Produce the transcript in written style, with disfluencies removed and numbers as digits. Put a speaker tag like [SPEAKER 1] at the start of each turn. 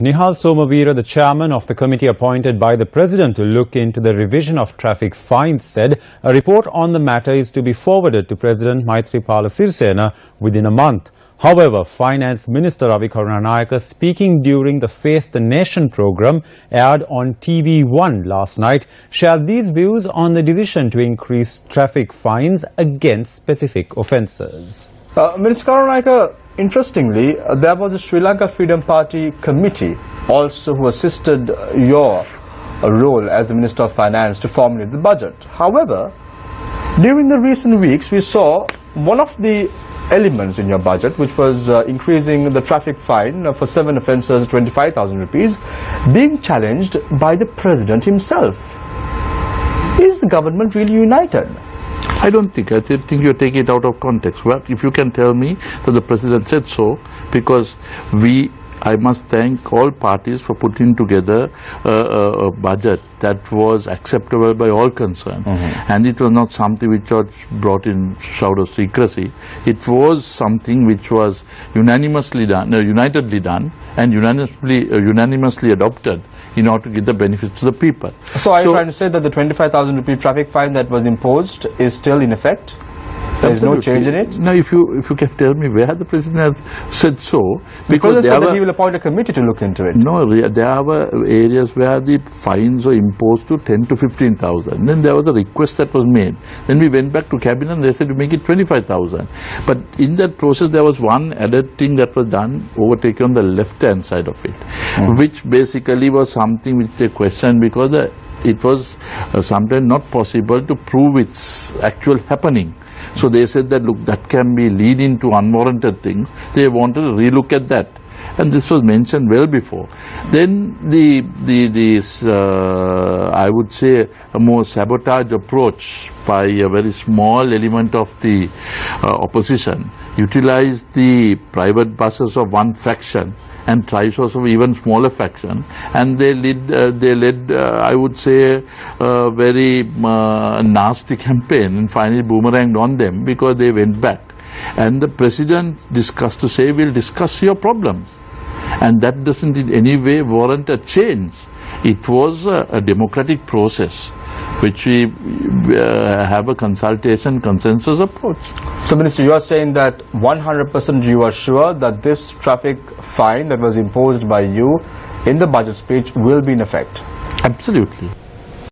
[SPEAKER 1] Nihal Somavira, the chairman of the committee appointed by the president to look into the revision of traffic fines, said a report on the matter is to be forwarded to President Maithripala Sirisena within a month. However, Finance Minister Ravi Karunanayake, speaking during the Face the Nation program aired on TV1 last night, shared these views on the decision to increase traffic fines against specific offences.
[SPEAKER 2] Minister Karunanayake, interestingly, there was a Sri Lanka Freedom Party committee also who assisted your role as the Minister of Finance to formulate the budget. However, during the recent weeks, we saw one of the elements in your budget, which was increasing the traffic fine for 7 offences, 25,000 rupees, being challenged by the President himself. Is the government really united?
[SPEAKER 3] I don't think. I think you take it out of context. Well, if you can tell me that the President said so, because I must thank all parties for putting together a budget that was acceptable by all concerned. And it was not something which was brought in shroud of secrecy. It was something which was unanimously done, unitedly done, and unanimously adopted in order to give the benefits to the people.
[SPEAKER 2] So are you trying to say that the 25,000 rupee traffic fine that was imposed is still in effect? There is no change in it?
[SPEAKER 3] Now, if you can tell me where the President has said so,
[SPEAKER 2] because said that he will appoint a committee to look into it.
[SPEAKER 3] No, there were areas where the fines were imposed to 10 to 15,000. Then there was a request that was made. Then we went back to cabinet and they said to make it 25,000. But in that process, there was one added thing that was done, overtaken on the left-hand side of it, which basically was something which they questioned because it was sometimes not possible to prove its actual happening. So they said that, look, that can be leading to unwarranted things. They wanted to relook at that. And this was mentioned well before. Then I would say, a more sabotage approach by a very small element of the opposition utilized the private buses of one faction and tries also even smaller faction, and they led I would say a very nasty campaign, and finally boomeranged on them because they went back. And the President discussed to say, we'll discuss your problems, and that doesn't in any way warrant a change. It was a democratic process which we have a consensus approach.
[SPEAKER 2] So, Minister, you are saying that 100% you are sure that this traffic fine that was imposed by you in the budget speech will be in effect?
[SPEAKER 3] Absolutely.